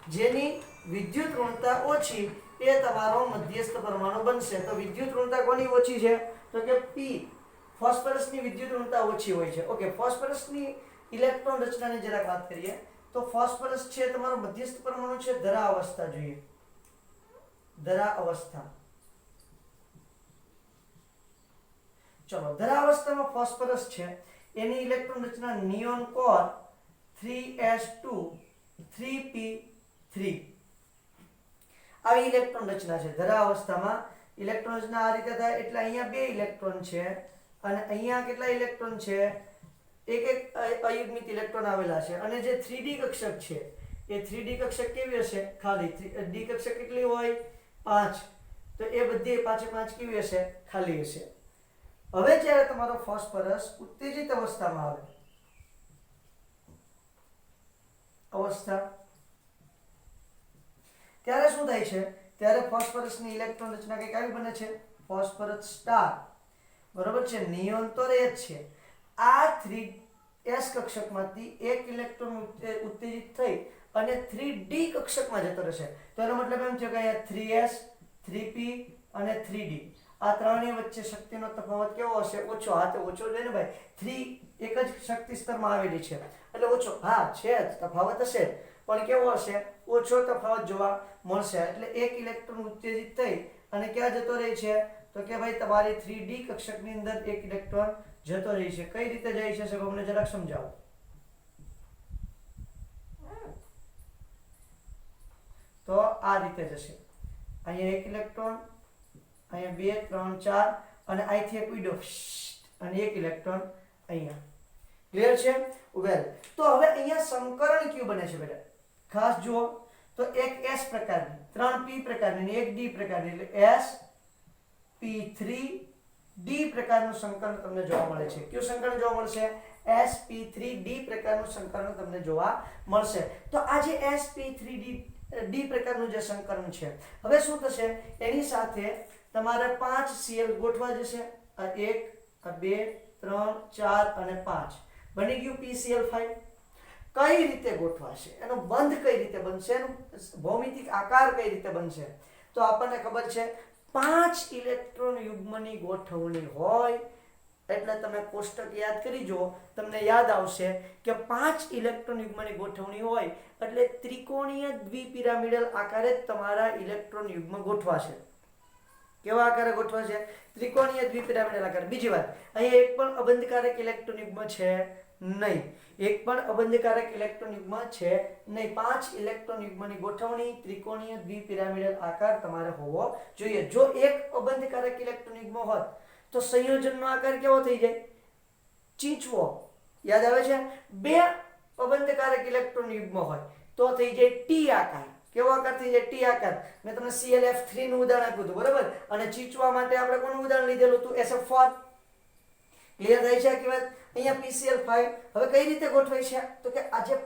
જેની વિદ્યુત ઋણતા ઓછી એ તમારો મધ્યસ્થ પરમાણુ બનશે. તો વિદ્યુત ઋણતા કોની ઓછી છે? તો કે P. ફોસ્ફરસની વિદ્યુત ઋણતા ઓછી હોય છે. ઓકે, ફોસ્ફરસની ઇલેક્ટ્રોન રચનાની જરાક વાત કરીએ તો ફોસ્ફરસ છે તમારો મધ્યસ્થ પરમાણુ છે. ધરા અવસ્થા જોઈએ, ધરા અવસ્થા. ચલો, ધરા અવસ્થામાં ફોસ્ફરસ છે એની ઇલેક્ટ્રોન રચના નિયોન કોર 3s2 3p3. આવી ઇલેક્ટ્રોન રચના છે ધરા અવસ્થામાં. ઇલેક્ટ્રોન રચના આ રીતે થાય એટલે અહીંયા 2 ઇલેક્ટ્રોન છે અને અહીંયા કેટલા ઇલેક્ટ્રોન છે? એક અયુગ્મિત ઇલેક્ટ્રોન આવેલા છે. અને જે 3d કક્ષક છે એ 3d કક્ષક કેવી હશે? ખાલી. d કક્ષક કેટલી હોય? 5. તો એ બધી 5 કેવી હશે? ખાલી હશે. હવે જ્યારે તમારો ફોસ્ફરસ ઉત્તેજિત અવસ્થામાં આવે, ત્યારે શું થાય છે? ત્યારે ફોસ્ફરસની ઇલેક્ટ્રોન રચના કઈક આવી બને છે, ફોસ્ફરસ સ્ટાર, બરોબર છે? નિયોન તો રહે જ છે. આ 3s કક્ષકમાંથી એક ઇલેક્ટ્રોન ઉત્તેજિત થઈ અને 3d કક્ષકમાં જતો રહેશે. તો એનો મતલબ એમ છે કે અહીંયા 3s 3p અને 3d આ ત્રણની વચ્ચે શક્તિનો તફાવત કેવો હશે? ઓછો. હા, તો ઓછો છે ને ભાઈ. 3 એક જ શક્તિ સ્તરમાં આવેલી છે એટલે ઓછો. હા, છે જ, તફાવત હશે પણ કેવો હશે? ઓછો તફાવત જોવા મળશે. એટલે એક ઇલેક્ટ્રોન ઉત્તેજિત થઈ અને ક્યાં જતો રહે છે? તો કે ભાઈ તમારી 3d કક્ષકની અંદર એક ઇલેક્ટ્રોન જતો રહે છે. કઈ રીતે જાય છે સાહેબ, અમને જરાક સમજાવો. તો આ રીતે જશે. અહીંયા એક ઇલેક્ટ્રોન, અહીંયા 2 3 4 અને અહીંથી એક ઉડ્યો અને એક ઇલેક્ટ્રોન અહીંયા. ક્લિયર છે? વેલ, તો હવે અહીંયા સંકરણ ક્યુ બને છે બેટા? ખાસ જુઓ તો એક S પ્રકારની, 3 P પ્રકારની અને એક D પ્રકારની, એટલે sp3d પ્રકારનું સંકરણ તમને જોવા મળે છે. કયું સંકરણ જોવા મળશે? sp3d પ્રકારનું સંકરણ તમને જોવા મળશે. તો આ જે sp3d પ્રકારનું જે સંકરણ છે, હવે શું થશે? એની સાથે તમારે 5 Cl ગોઠવા જશે. આ 1 આ 2 3 4 અને 5 બની ગયું PCl5. કઈ રીતે ગોઠવાશે? એનો બંધ કઈ રીતે બનશે? એનો ભૌમિતિક આકાર કઈ રીતે બનશે? તો આપણને ખબર છે 5 ઇલેક્ટ્રોન યુગ્મની ગોઠવણી હોય એટલે તમે કોષ્ટક યાદ કરી જો, તમને યાદ આવશે કે 5 ઇલેક્ટ્રોન યુગ્મની ગોઠવણી હોય એટલે ત્રિકોણીય દ્વિપિરામિડલ આકારે તમારા ઇલેક્ટ્રોન યુગ્મ ગોઠવાશે. કેવા આકારે ગોઠવાશે? ત્રિકોણીય દ્વિપિરામિડલ આકાર. બીજી વાત, અહીંયા એક પણ અબંધકારક ઇલેક્ટ્રોન યુગ્મ છે નહીં. એક પણ અબંધકારક ઇલેક્ટ્રોન યુગ્મ છે નહીં. 5 ઇલેક્ટ્રોન યુગ્મની ગોઠવણી ત્રિકોણીય દ્વિપિરામિડલ આકાર તમારે હોવો જોઈએ. જો એક અબંધકારક ઇલેક્ટ્રોન યુગ્મ હોત તો સંયોજનનો આકાર કેવો થઈ જાય? ચીંચવો. યાદ આવે છે? 2 અબંધકારક ઇલેક્ટ્રોન યુગ્મ હોય તો થઈ જાય ટી આકાર. કેવો આકાર થઈ જાય? ટી આકાર. મેં તમને ClF3 નું ઉદાહરણ આપ્યું હતું, બરાબર? અને ચીચવા માટે આપણે કોનું ઉદાહરણ લીધેલું હતું? SF4. ક્લિયર થાય છે આ વાત? અહીંયા PCl5. હવે કઈ રીતે ગોઠવાય છે? તો કે આ જે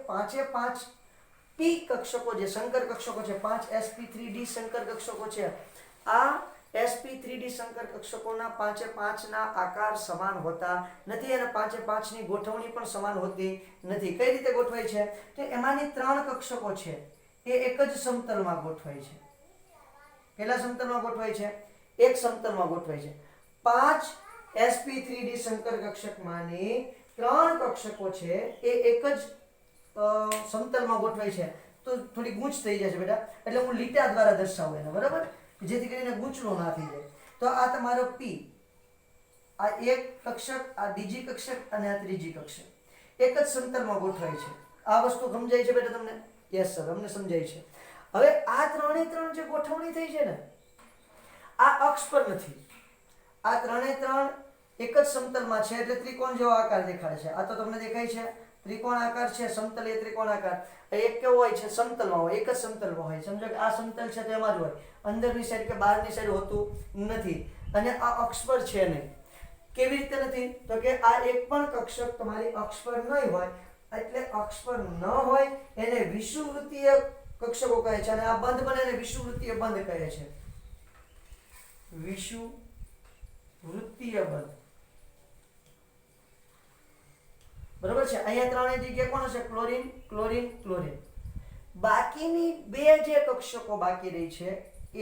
5 p કક્ષકો જે શંકર કક્ષકો છે, 5 sp3d શંકર કક્ષકો છે, આ sp3d શંકર કક્ષકોના 5 ના આકાર સમાન હોતા નથી અને 5 ની ગોઠવણી પણ સમાન હોતી નથી. કઈ રીતે ગોઠવાય છે? તો એમાંની 3 કક્ષકો છે એ એક જ સમતલમાં ગોઠવાય છે. કેટલા સમતલમાં ગોઠવાય છે? એક સમતલમાં ગોઠવાય છે. 5 sp3d શંકર કક્ષકમાંની 3 કક્ષકો છે એ એક જ સમતલમાં ગોઠવાય છે. તો થોડી ગૂંચ થઈ જશે બેટા, એટલે હું લીટા દ્વારા દર્શાવું એને, બરાબર? જેથી કરીને ગૂંચળો ના થઈ જાય. તો આ તમારો p, આ એક કક્ષક, આ બીજી કક્ષક અને આ ત્રીજી કક્ષક એક જ સમતલમાં ગોઠવાય છે. આ વસ્તુ સમજાય છે બેટા તમને? યસ સર, અમને સમજાય છે. હવે આ 3 જે ગોઠવણી થઈ છે ને, આ અક્ષ પર નથી. આ 3 એક જ સમતલમાં છે એટલે ત્રિકોણ જેવો આકાર દેખાય છે. આ તો તમને દેખાય છે ત્રિકોણ આકાર છે, સમતલ એ ત્રિકોણ આકાર. એક કેવો હોય છે? સમતલમાં હોય, એક જ સમતલમાં હોય. સમજો કે આ સમતલ છે તેમાં જ હોય, અંદરની સાઈડ કે બહારની સાઈડ હોતું નથી. અને આ અક્ષ પર છે નહીં. કેવી રીતે નથી? તો કે આ એક પણ કક્ષક તમારી અક્ષ પર નહીં હોય, એટલે અક્ષ પર ન હોય એને વિષુવવૃત્તીય કક્ષકો કહે છે. અને આ બંધ બને એને વિષુવવૃત્તીય બંધ કહે છે. વિષુવવૃત્તીય બંધ, બરાબર છે? અહીંયા 3 જગ્યાએ કોણ હશે? Chlorine, chlorine, chlorine. બાકીની 2 જે કક્ષકો બાકી રહી છે એ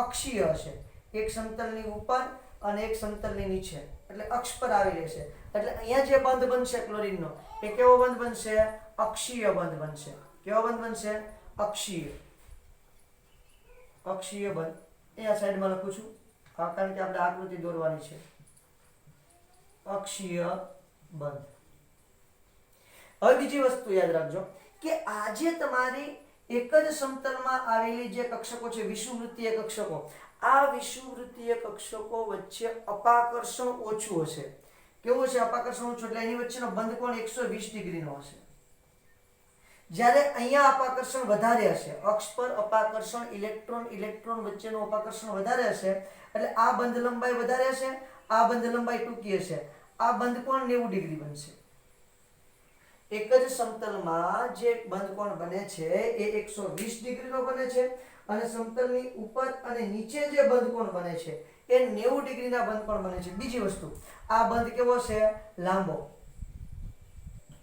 અક્ષીય હશે. એક સમતલની ઉપર અને એક સમતલની નીચે, એટલે અક્ષ પર આવી રહેશે. એટલે અહીંયા જે બંધ બનશે ક્લોરીનનો, એ કેવો બંધ બનશે? અક્ષીય બંધ બનશે. કેવો બંધ બનશે? અક્ષીય. અક્ષીય બંધ. અહીંયા સાઈડમાં લખું છું કારણ કે આપણે આકૃતિ દોરવાની છે. અક્ષીય બંધ. હવે બીજી વસ્તુ યાદ રાખજો કે આજે તમારી એક જ સમતલમાં આવેલી જે કક્ષકો છે વિષુવવૃત્તીય કક્ષકો, આ વિષુવવૃત્તીય કક્ષકો વચ્ચે અપાકર્ષણ ઓછું હશે. કેવું છે અપાકર્ષણ ઓછું? એટલે એની વચ્ચેનો બંધ કોણ 120 ડિગ્રીનો હશે. જ્યારે અહીંયા અપાકર્ષણ વધારે હશે, અક્ષ પર અપાકર્ષણ ઇલેક્ટ્રોન વચ્ચેનું અપાકર્ષણ વધારે હશે, એટલે આ બંધ લંબાઈ વધારે હશે, આ બંધ લંબાઈ ટૂંકી હશે. આ બંધ કોણ 90 ડિગ્રી બનશે. એક જ સમતલમાં જે બંધ કોણ બને છે એ 120 ડિગ્રીનો બને છે અને સમતલની ઉપર અને નીચે જે બંધ કોણ બને છે એ 90 ડિગ્રીના બંધ કોણ બને છે. બીજી વસ્તુ, આ બંધ કેવો છે? લાંબો.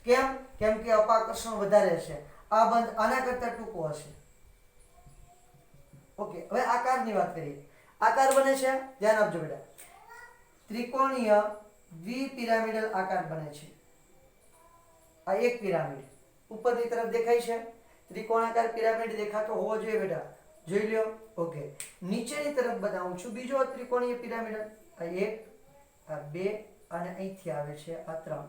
કેમ? કેમ કે અપાકર્ષણ વધારે છે. આ બંધ આના કરતા ટૂંકો હશે. ઓકે, હવે આકારની વાત કરીએ. આકાર બને છે, ધ્યાન આપજો બેટા, ત્રિકોણીય દ્વિપિરામિડલ આકાર બને છે. આ એક પિરામિડ ઉપરની તરફ દેખાય છે, ત્રિકોણાકાર પિરામિડ દેખાતો હોવો જોઈએ બેટા, જોઈ લ્યો. ઓકે, નીચેની તરફ બતાવું છું બીજો ત્રિકોણીય પિરામિડ. આ 1, આ 2 અને અહીંથી આવે છે આ 3.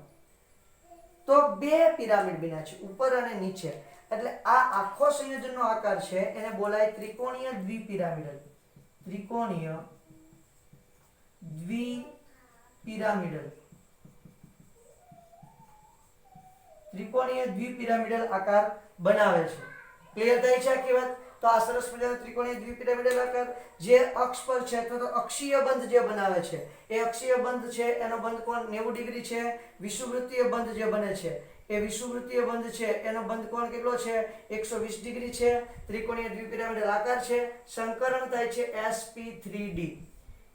તો 2 પિરામિડ બન્યા છે ઉપર અને નીચે, એટલે આ આખો સંયોજનનો આકાર છે એને બોલાય ત્રિકોણીય દ્વિપિરામિડલ. ત્રિકોણીય દ્વિપિરામિડલ. ત્રિકોણીય દ્વિપિરામિડલ આકાર બનાવે છે. ક્લિયર થાય છે આખી વાત? તો આ સરસ મજાનો ત્રિકોણીય દ્વિપિરામિડલ આકાર જે અક્ષ પર છે અથવા તો અક્ષીય બંધ જે બનાવે છે, એ અક્ષીય બંધ છે એનો બંધ કોણ 90 ડિગ્રી છે. વિષુવવૃત્તીય બંધ જે બને છે એ વિષુવવૃત્તીય બંધ છે એનો બંધ કોણ કેટલો છે? 120 ડિગ્રી છે. ત્રિકોણીય દ્વિપિરામિડલ આકાર છે. સંકરણ થાય છે sp3d.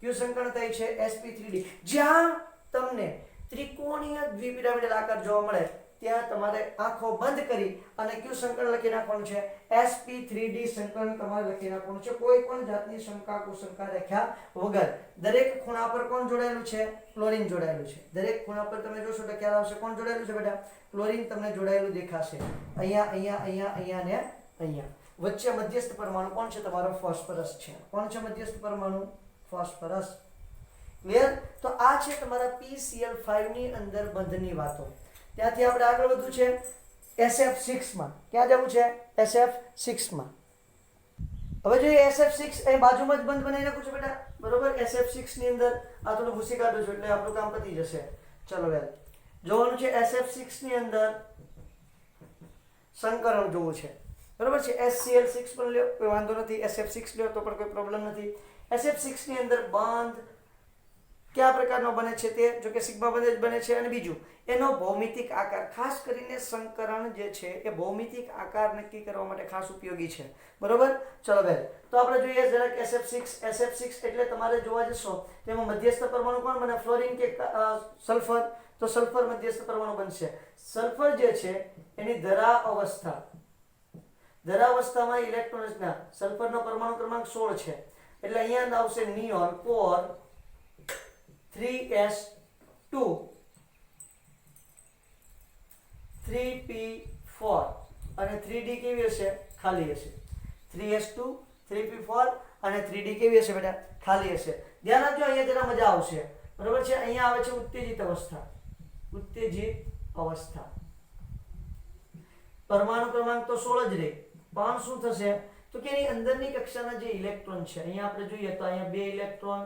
કયું સંકરણ થાય છે? sp3d. જ્યાં તમને ત્રિકોણીય દ્વિપિરામિડલ આકાર જોવા મળે ત્યાં તમારે આંખો બંધ કરી અને કયું સંકલન લખી નાખવાનું છે? sp3d સંકલન તમારે લખી નાખવાનું છે. કોઈ પણ જાતની શંકા કુશંકા રાખ્યા વગર. દરેક ખૂણા પર કોણ જોડાયેલું છે? ક્લોરીન જોડાયેલું છે. દરેક ખૂણા પર તમે જોશો તો ખ્યાલ આવશે કોણ જોડાયેલું છે બેટા? ક્લોરીન તમને જોડાયેલું દેખાશે. અહીંયા અહીંયા અહીંયા અહીંયા ને અહીંયા. વચ્ચે મધ્યસ્થ પરમાણુ કોણ છે? તમારો ફોસ્ફરસ છે. કોણ છે મધ્યસ્થ પરમાણુ? ફોસ્ફરસ. ક્લિયર? તો આ છે તમારા PCl5 ની અંદર બંધની વાતો. ત્યાંથી આપણે આગળ વધવું છે SF6 માં. ક્યાં જવું છે? SF6 માં. હવે જોઈએ SF6 એ બાજુમાં જ બંધ બનાવી નાખું છું બેટા, બરોબર? SF6 ની અંદર આ થોડું ભૂસી કાઢું છું એટલે આપણું કામ પતી જશે. ચલો વેલ, જોવાનું છે SF6 ની અંદર સંકરણ જોવું છે, બરોબર છે. SCl6 પણ લ્યો, કોઈ વાંધો નથી. SF6 લ્યો તો પણ કોઈ પ્રોબ્લેમ નથી. SF6 ની અંદર બંધ કયા પ્રકારનો બને છે તે, જો કે સિગ્મા બંધ જ બને છે. અને બીજું એનો ભૌમિતિક આકાર, ખાસ કરીને સંકરણ જે છે એ ભૌમિતિક આકાર નક્કી કરવા માટે ખાસ ઉપયોગી છે, બરોબર. ચલો બેન, તો આપણે જોઈએ જરાક SF6 એટલે તમારે જોવા જશો તેમાં મધ્યસ્થ પરમાણુ કોણ બને, ફ્લોરિન કે સલ્ફર? તો સલ્ફર મધ્યસ્થ પરમાણુ બનશે. સલ્ફર જે છે એની ધરા અવસ્થામાં ઇલેક્ટ્રોન રચના, સલ્ફરનો પરમાણુ ક્રમાંક 16 છે, એટલે અહીંયા આવશે નિયોન કોર 3s2 3p4 અને 3d કેવી હશે, ખાલી હશે. 3s2 3p4 અને 3d કેવી હશે બેટા, ખાલી હશે. ધ્યાન રાખજો, અહીંયા જરા મજા આવશે, બરોબર છે. અહીંયા આવે છે ઉત્તેજિત અવસ્થા. પરમાણુ ક્રમાંક તો 16 જ રહે, પણ શું થશે તો કે એની અંદરની કક્ષાના જે ઇલેક્ટ્રોન છે, અહીંયા આપણે જોઈએ તો અહીંયા 2 ઇલેક્ટ્રોન,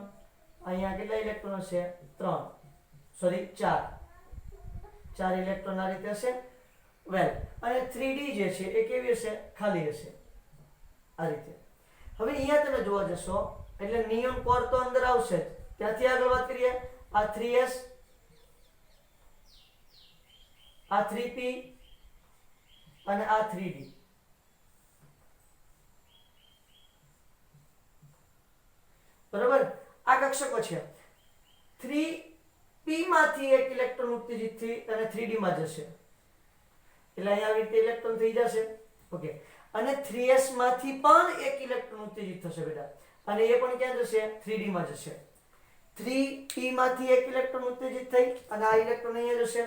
અહીંયા કેટલા ઇલેક્ટ્રોન હશે, 4 ઇલેક્ટ્રોન આ રીતે હશે. વેલ, અને 3d જે છે એ કેવી હશે, ખાલી હશે, આ રીતે. હવે અહીંયા તમે જોવા જશો એટલે નિયોન કોર તો અંદર આવશે. ત્યાંથી આગળ વાત કરીએ, આ 3s, આ 3p અને આ 3d. બરોબર, આ કક્ષકો છે. 3p માંથી એક ઇલેક્ટ્રોન ઉત્તેજિત થઈ અને 3d માં જશે, એટલે અહીંયા આવી રીતે ઇલેક્ટ્રોન થઈ જશે. ઓકે, અને 3s માંથી પણ એક ઇલેક્ટ્રોન ઉત્તેજિત થશે બેટા, અને એ પણ ક્યાં જશે, 3d માં જશે. 3p માંથી એક ઇલેક્ટ્રોન ઉત્તેજિત થઈ અને આ ઇલેક્ટ્રોન અહીંયા જશે,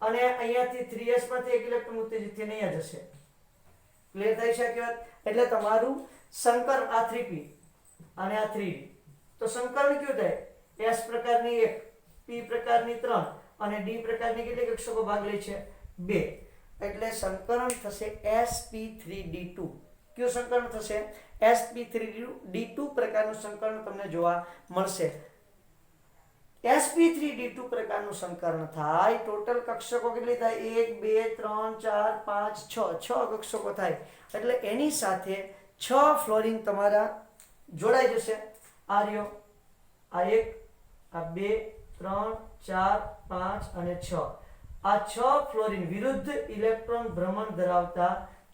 અને અહીંયાથી 3s માંથી એક ઇલેક્ટ્રોન ઉત્તેજિત થઈને અહીંયા જશે. ક્લિયર થઈ છે કે વાત? એટલે તમારું સંકર આ 3p અને આ 3d, તો સંકરણ કયું થાય, s પ્રકારની 1, p પ્રકારની 3 અને d પ્રકારની કેટલી કક્ષકો ભાગ લે છે, 2. એટલે સંકરણ થશે sp3d2. કયું સંકરણ થશે, sp3d2 પ્રકારનું સંકરણ તમને જોવા મળશે. sp3d2 પ્રકારનું સંકરણ થાય, ટોટલ કક્ષકો કેટલી થાય, 1 2 3 4 5 6 કક્ષકો થાય. એટલે એની સાથે 6 ફ્લોરિન તમારા જોડાઈ જશે. આ રહ્યો, આ 1, આ 2 3 4 5 અને 6. આ 6 ફ્લોરિન વિરુદ્ધ ઇલેક્ટ્રોન ભ્રમણ ધરાવતા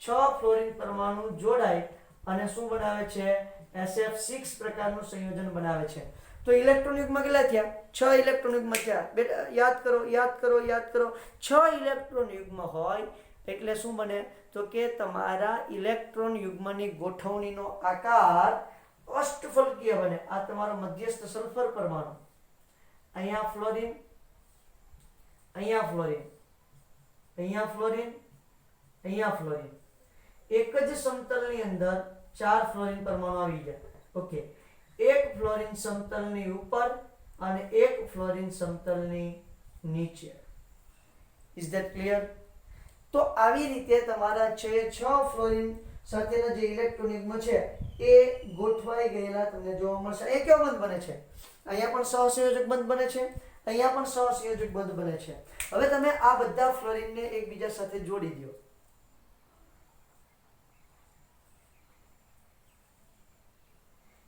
6 ફ્લોરિન પરમાણુ જોડાઈ અને શું બનાવે છે, SF6 પ્રકારનું સંયોજન બનાવે છે. તો ઇલેક્ટ્રોન યુગ્મ કેટલા થયા, 6 ઇલેક્ટ્રોન યુગ્મ થયા બેટા. યાદ કરો 6 ઇલેક્ટ્રોન યુગ્મ હોય એટલે શું બને, તો કે તમારા ઇલેક્ટ્રોન યુગ્મની ગોઠવણીનો આકાર અષ્ટફલકીય બને. આ તમારો મધ્યસ્થ સલ્ફર પરમાણુ, અહીંયા ફ્લોરિન, અહીંયા ફ્લોરિન, અહીંયા ફ્લોરિન, અહીંયા ફ્લોરિન. એક જ સમતલની અંદર 4 ફ્લોરિન પરમાણુ આવી ગયા. ઓકે, એક ફ્લોરિન સમતલની ઉપર અને એક ફ્લોરિન સમતલની નીચે. Is that clear? તો આવી રીતે તમારા 6 ફ્લોરિન સાથેના જે ઇલેક્ટ્રોન યુગ્મ છે એ ગોઠવાઈ ગયેલા તમને જોવા મળશે. એ કેવો બંધ બને છે, અહીંયા પણ સહસંયોજક બંધ બને છે, અહીંયા પણ સહસંયોજક બંધ બને છે. હવે તમે આ બધા ફ્લોરિનને એકબીજા સાથે જોડી દો.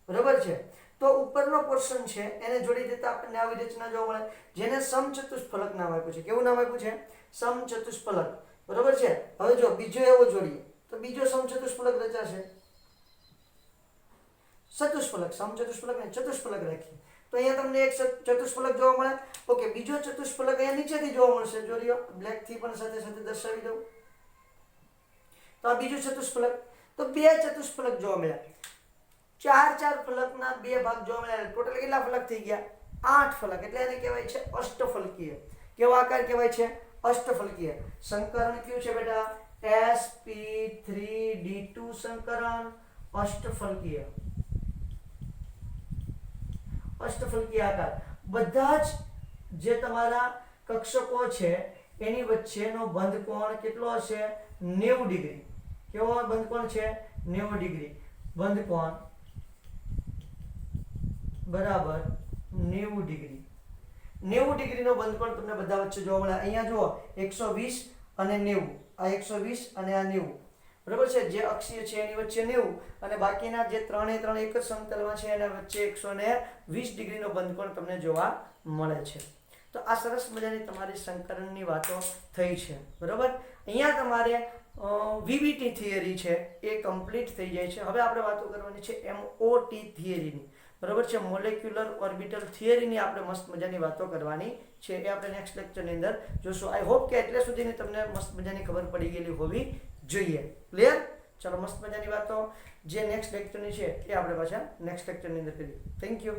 બરોબર છે, તો ઉપરનો પોર્શન છે એને જોડી દેતા આપણને આવી રચના જોવા મળે, જેને સમચતુષ્ફલક નામ આપ્યું છે. કેવું નામ આપ્યું છે, સમચતુષ્ફલક. બરોબર છે. હવે જો બીજો એવો જોડીએ તો બીજો સમચતુષ્ફલક રચાશે. ચતુષ્ફલક, સમચતુષ્ફલક ને ચતુષ્ફલક રાખીએ તો અહીંયા તમને એક ચતુષ્ફલક જોવા મળે. ઓકે, બીજો ચતુષ્ફલક અહીંયા નીચેથી જોવા મળશે. જોડીઓ બ્લેક થી પણ સાથે સાથે દર્શાવી દઉં તો આ બીજું ચતુષ્ફલક. તો 2 ચતુષ્ફલક જોવા મળ્યા. 4 ફલકના 2 ભાગ જોવા મળ્યા. ટોટલ કેટલા ફલક થઈ ગયા, 8 ફલક. એટલે એને કહેવાય છે અષ્ટફલકીય. કેવો આકાર કહેવાય છે, અષ્ટફલકીય. સંકરણ કયું છે બેટા, sp3d2 સંકરણ અષ્ટફલકીય. અષ્ટફલકીય આકાર. બધા જ જે તમારા કક્ષકો છે એની વચ્ચેનો બંધ કોણ કેટલો હશે, 90 ડિગ્રી. કેવો બંધ કોણ છે, 90 ડિગ્રી. બંધ કોણ બરાબર 90 ડિગ્રી. 90 ડિગ્રીનો બંધ કોણ તમને બધા વચ્ચે જોવા મળે. અહીંયા જુઓ 120 અને 90 આ 120 અને આ 90 બરાબર છે. જે અક્ષીય છે એની વચ્ચે 90 અને બાકીના જે ત્રણે ત્રણ એક જ સમતલમાં છે એના વચ્ચે 120 ડિગ્રીનો બંધકોણ તમને જોવા મળે છે. તો આ સરસ મજાની તમારી સંકલનની વાતો થઈ છે. બરાબર, અહીંયા તમારે વીવીટી થિયરી છે એ કમ્પ્લીટ થઈ જાય છે. હવે આપણે વાતો કરવાની છે MOT થિયરીની. બરાબર છે, મોલેક્યુલર ઓર્બિટલ થિયરીની આપણે મસ્ત મજાની વાતો કરવાની છે. એ આપણે નેક્સ્ટ લેક્ચરની અંદર જોશું. આઈ હોપ કે એટલે સુધીની તમને મસ્ત મજાની ખબર પડી ગયેલી હોવી જોઈએ. ક્લિયર? ચલો, મસ્ત મજાની વાતો જે નેક્સ્ટ લેક્ચરની છે એ આપણે પાછા નેક્સ્ટ લેક્ચરની અંદર કરીએ. Thank you.